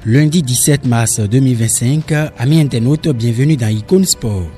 Lundi 17 mars 2025, amis internautes, bienvenue dans Icône Sport.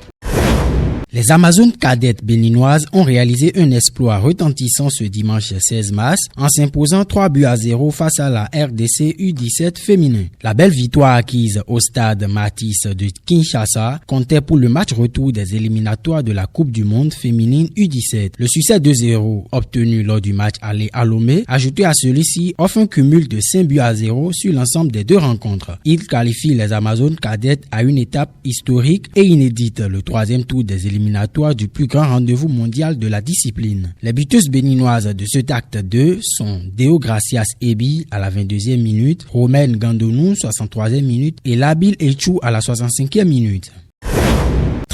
Les Amazones cadettes béninoises ont réalisé un exploit retentissant ce dimanche 16 mars en s'imposant 3-0 face à la RDC U17 féminin. La belle victoire acquise au stade Matisse de Kinshasa comptait pour le match retour des éliminatoires de la Coupe du Monde féminine U17. Le succès 2-0 obtenu lors du match aller à Lomé, ajouté à celui-ci, offre un cumul de 5-0 sur l'ensemble des deux rencontres. Il qualifie les Amazones cadettes à une étape historique et inédite, le troisième tour des éliminatoires du plus grand rendez-vous mondial de la discipline. Les buteuses béninoises de cet acte 2 sont Deo Gracias Ebi à la 22e minute, Romaine Gandonou 63e minute et Labil Echou à la 65e minute.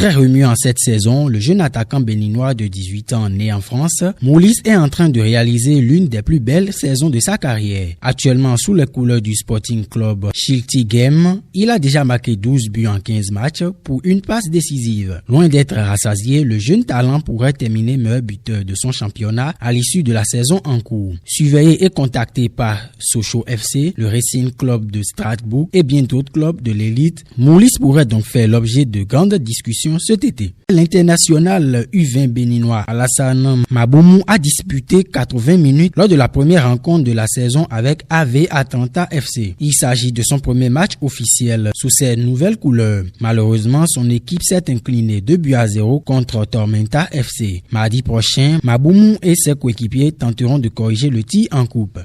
Très remuant en cette saison, le jeune attaquant béninois de 18 ans né en France, Moulis est en train de réaliser l'une des plus belles saisons de sa carrière. Actuellement sous les couleurs du Sporting Club Chilti Game, il a déjà marqué 12 buts en 15 matchs pour une passe décisive. Loin d'être rassasié, le jeune talent pourrait terminer meilleur buteur de son championnat à l'issue de la saison en cours. Surveillé et contacté par Sochaux FC, le Racing Club de Strasbourg et bien d'autres clubs de l'élite, Moulis pourrait donc faire l'objet de grandes discussions cet été. L'international U20 béninois Alassane Maboumou a disputé 80 minutes lors de la première rencontre de la saison avec AV Atlanta FC. Il s'agit de son premier match officiel sous ses nouvelles couleurs. Malheureusement, son équipe s'est inclinée 2-0 contre Tormenta FC. Mardi prochain, Maboumou et ses coéquipiers tenteront de corriger le tir en coupe.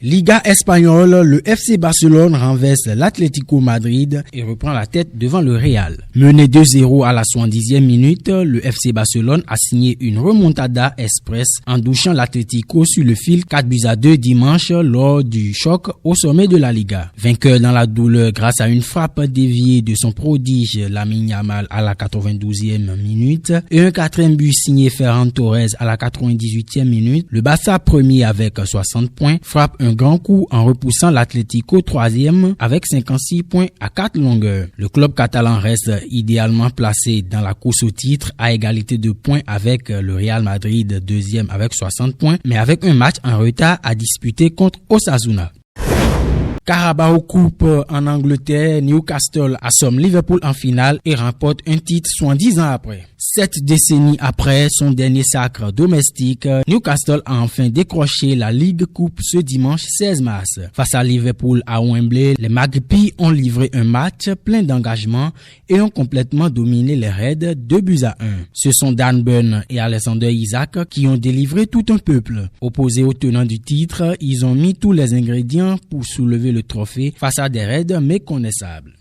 Liga espagnole, le FC Barcelone renverse l'Atlético Madrid et reprend la tête devant le Real. Mené 2-0 à la 70e minute, le FC Barcelone a signé une remontada express en douchant l'Atlético sur le fil 4-2 dimanche lors du choc au sommet de la Liga. Vainqueur dans la douleur grâce à une frappe déviée de son prodige Lamine Yamal à la 92e minute et un quatrième but signé Ferran Torres à la 98e minute, le Barça premier avec 60 points frappe un grand coup en repoussant l'Atlético 3e avec 56 points à 4 longueurs. Le club catalan reste idéalement placé dans la course au titre à égalité de points avec le Real Madrid 2e avec 60 points mais avec un match en retard à disputer contre Osasuna. Carabao Cup en Angleterre, Newcastle assomme Liverpool en finale et remporte un titre 70 ans après. 7 décennies après son dernier sacre domestique, Newcastle a enfin décroché la League Cup ce dimanche 16 mars. Face à Liverpool à Wembley, les Magpies ont livré un match plein d'engagement et ont complètement dominé les Reds 2-1. Ce sont Dan Burn et Alexander Isak qui ont délivré tout un peuple. Opposés aux tenants du titre, ils ont mis tous les ingrédients pour soulever le trophée face à des Reds méconnaissables.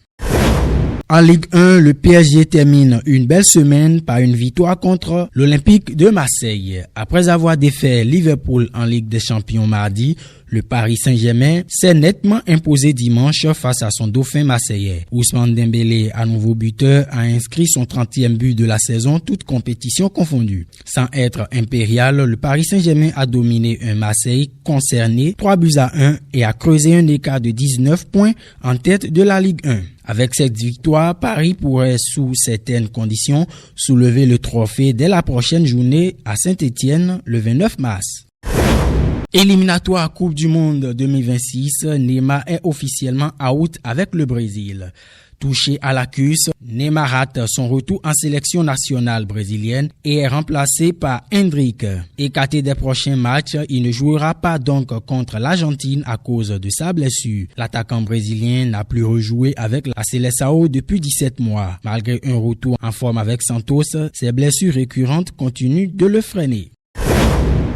En Ligue 1, le PSG termine une belle semaine par une victoire contre l'Olympique de Marseille. Après avoir défait Liverpool en Ligue des Champions mardi, le Paris Saint-Germain s'est nettement imposé dimanche face à son dauphin marseillais. Ousmane Dembélé, à nouveau buteur, a inscrit son 30e but de la saison, toute compétition confondue. Sans être impérial, le Paris Saint-Germain a dominé un Marseille concerné 3-1 et a creusé un écart de 19 points en tête de la Ligue 1. Avec cette victoire, Paris pourrait, sous certaines conditions, soulever le trophée dès la prochaine journée à Saint-Étienne le 29 mars. Éliminatoire Coupe du Monde 2026, Neymar est officiellement out avec le Brésil. Touché à la cuisse, Neymar rate son retour en sélection nationale brésilienne et est remplacé par Endrick. Écarté des prochains matchs, il ne jouera pas donc contre l'Argentine à cause de sa blessure. L'attaquant brésilien n'a plus rejoué avec la Seleção depuis 17 mois. Malgré un retour en forme avec Santos, ses blessures récurrentes continuent de le freiner.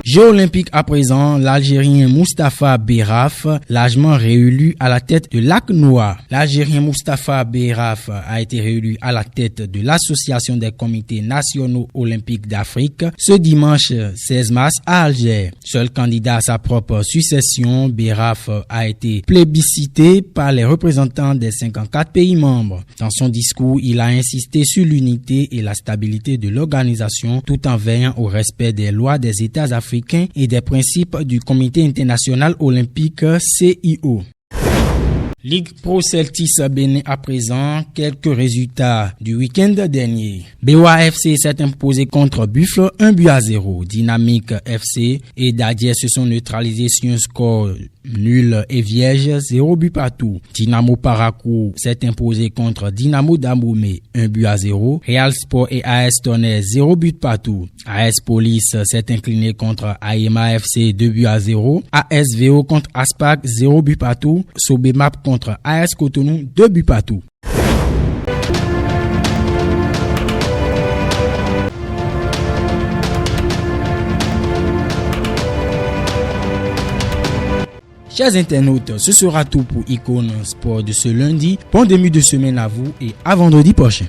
Jeux olympiques à présent, l'Algérien Moustapha Berraf, largement réélu à la tête de l'ACNOA. L'Algérien Moustapha Berraf a été réélu à la tête de l'Association des comités nationaux olympiques d'Afrique ce dimanche 16 mars à Alger. Seul candidat à sa propre succession, Berraf a été plébiscité par les représentants des 54 pays membres. Dans son discours, il a insisté sur l'unité et la stabilité de l'organisation tout en veillant au respect des lois des États africains et des principes du Comité international olympique CIO. Ligue Pro Celtics Bénin à présent, quelques résultats du week-end dernier. BOA-FC s'est imposé contre Buffle 1-0. Dynamique FC et Dadier se sont neutralisés sur un score nul et vierge, 0 but partout. Dynamo Parakou s'est imposé contre Dynamo Damboumé 1-0. Real Sport et AS Tonnerre 0 but partout. AS Police s'est incliné contre Aema FC 2-0. ASVO contre Aspac 0 but partout. Sobemap contre AS Cotonou 2 buts partout. Chers internautes, ce sera tout pour Icône Sport de ce lundi. Bon début de semaine à vous et à vendredi prochain.